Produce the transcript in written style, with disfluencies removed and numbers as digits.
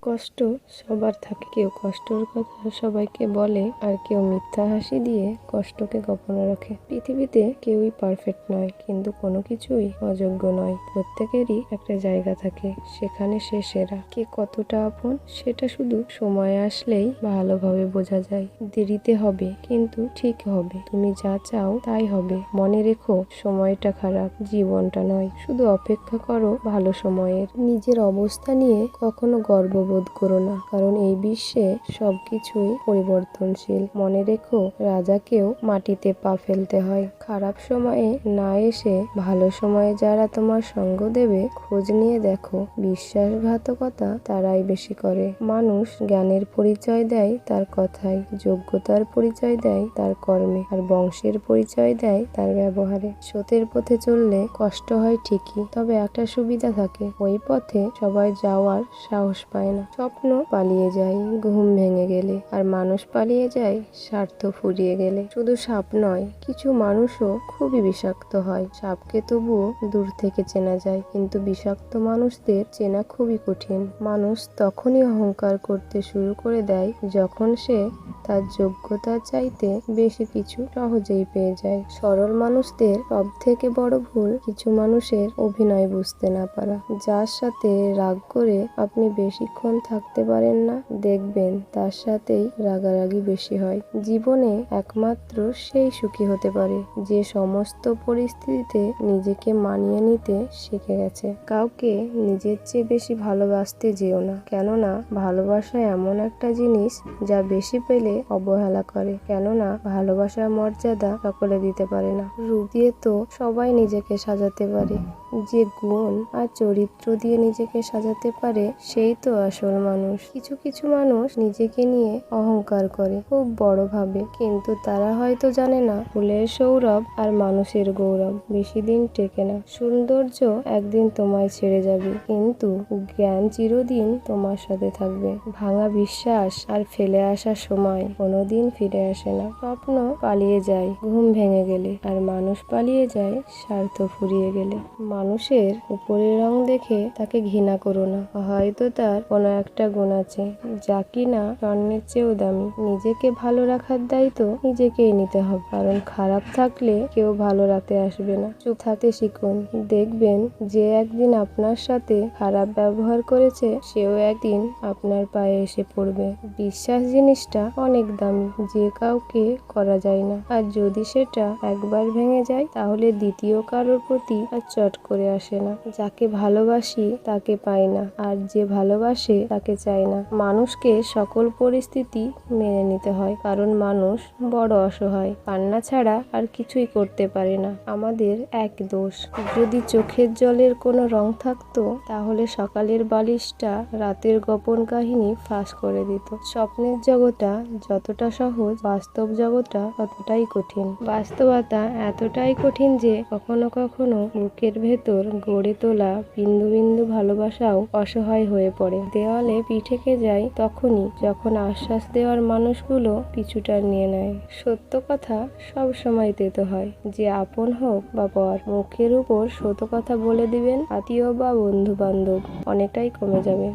কষ্ট সবার থাকে। কেউ কষ্টের কথা সবাইকে বলে, আর কেউ মিথ্যা হাসি দিয়ে কষ্টকে গোপনে রাখে। পৃথিবীতে কেউই পারফেক্ট নয়, কিন্তু কোনো কিছুই অযোগ্য নয়। প্রত্যেকেরই একটা জায়গা থাকে, সেখানে সে সেরা। কে কতটা আপন সেটা শুধু সময় আসলেই ভালোভাবে বোঝা যায়। দেরিতে হবে, কিন্তু ঠিক হবে। তুমি যা চাও তাই হবে। মনে রেখো, সময়টা খারাপ, জীবনটা নয়। শুধু অপেক্ষা করো ভালো সময়ের। নিজের অবস্থা নিয়ে কখনো গর্ববোধ করো না, কারণ এই বিশ্বে সবকিছুই পরিবর্তনশীল। মনে রেখো, রাজাকেও মাটিতে পা ফেলতে হয়। খারাপ সময়ে না এসে ভালো সময়ে যারা তোমার সঙ্গ দেবে, খোঁজ নিয়ে দেখো। বিশ্বাসঘাতকতা তারাই বেশি করে। মানুষ জ্ঞানের পরিচয় দেয় তার কথায়, যোগ্যতার পরিচয় দেয় তার কর্মে, আর বংশের পরিচয় দেয় তার ব্যবহারে। সত্যের পথে চললে কষ্ট হয় ঠিকই, তবে একটা সুবিধা থাকে, ওই পথে সবাই যাওয়ার সাহস পায় না। স্বপ্ন পালিয়ে যায় ঘুম ভেঙে গেলে, আর মানুষ পালিয়ে যায় স্বার্থ ফুরিয়ে গেলে। শুধু সাপ নয়, কিছু মানুষও খুবই বিষাক্ত হয়। সাপকে তবুও দূর থেকে চেনা যায়, কিন্তু বিষাক্ত মানুষদের চেনা খুবই কঠিন। মানুষ তখনই অহংকার করতে শুরু করে দেয় যখন সে তার যোগ্যতার চাইতে বেশি কিছু সহজেই পেয়ে যায়। সরল মানুষদের সব থেকে বড় ভুল কিছু মানুষের অভিনয় বুঝতে না পারা। যার সাথে রাগ করে আপনি বেশিক্ষণ থাকতে পারেন না, দেখবেন তার সাথেই রাগারাগি বেশি হয়। জীবনে একমাত্র সেই সুখী হতে পারে যে সমস্ত পরিস্থিতিতে নিজেকে মানিয়ে নিতে শিখে গেছে। কাউকে নিজের চেয়ে বেশি ভালোবাসতে যেও না, কেননা ভালোবাসা এমন একটা জিনিস যা বেশি পেলে অবহেলা করে। কেননা ভালোবাসার মর্যাদা সকলে দিতে পারে না। রূপ দিয়ে তো সবাই নিজেকে সাজাতে পারে, যে গুণ আর চরিত্র দিয়ে নিজেকে সাজাতে পারে সেই তো আসল মানুষ। কিছু কিছু মানুষ নিজেকে নিয়ে অহংকার করে, খুব বড় ভাবে, কিন্তু তারা হয়তো জানে না ফুলের সৌরভ আর মানুষের গৌরব বেশি দিন টেকে না। সৌন্দর্য একদিন তোমায় ছেড়ে যাবে, কিন্তু জ্ঞান চিরদিন তোমার সাথে থাকবে। ভাঙা বিশ্বাস আর ফেলে আসা সময় কোনোদিন ফিরে আসে না। স্বপ্ন পালিয়ে যায় ঘুম ভেঙে গেলে, আর মানুষ পালিয়ে যায় স্বার্থ ফুরিয়ে গেলে। মানুষের উপরের রং দেখে তাকে ঘৃণা করো না, হয়তো তার কোনো একটা গুণ আছে যা কিনা স্বর্ণের চেয়েও দামি। নিজেকে ভালো রাখার দায়িত্ব নিজেকেই নিতে হবে, কারণ খারাপ থাকলে কেউ ভালো রাখতে আসবে না। চুপ থাকতে শিখুন, দেখবেন যে একদিন আপনার সাথে খারাপ ব্যবহার করেছে সেও একদিন আপনার পায়ে এসে পড়বে। বিশ্বাস জিনিসটা অনেক দামি, যে কাউকে করা যায় না, আর যদি সেটা একবার ভেঙে যায় তাহলে দ্বিতীয় কারোর প্রতি আর চট করে আসে না। যাকে ভালোবাসি তাকে পাই না, আর যে ভালোবাসে তাকে চাই না। মানুষকে সকল পরিস্থিতি মেনে নিতে হয়, কারণ মানুষ বড় অসহায়, কান্না ছাড়া আর কিছুই করতে পারে না। আমাদের এক দোষ, যদি চোখের জলের কোনো রং থাকতো তাহলে সকালের বালিশটা রাতের গোপন কাহিনী ফাঁস করে দিত। স্বপ্নের জগৎটা যতটা সহজ, বাস্তব জগৎটা ততটাই কঠিন। বাস্তবতা এতটাই কঠিন যে কখনো কখনো বুকের ভেতর গড়ে তোলা বিন্দু বিন্দু ভালোবাসাও অসহায় হয়ে পড়ে। দেওয়ালে পিঠ ঠেকে যায় তখনই যখন আশ্বাস দেওয়ার মানুষগুলো পিছুটা নিয়ে নেয়। সত্য কথা সব সময় তেতো হয়, যে আপন হোক বা পর। মুখের উপর সত্য কথা বলে দিবেন, আত্মীয় বা বন্ধু বান্ধব অনেকটাই কমে যাবে।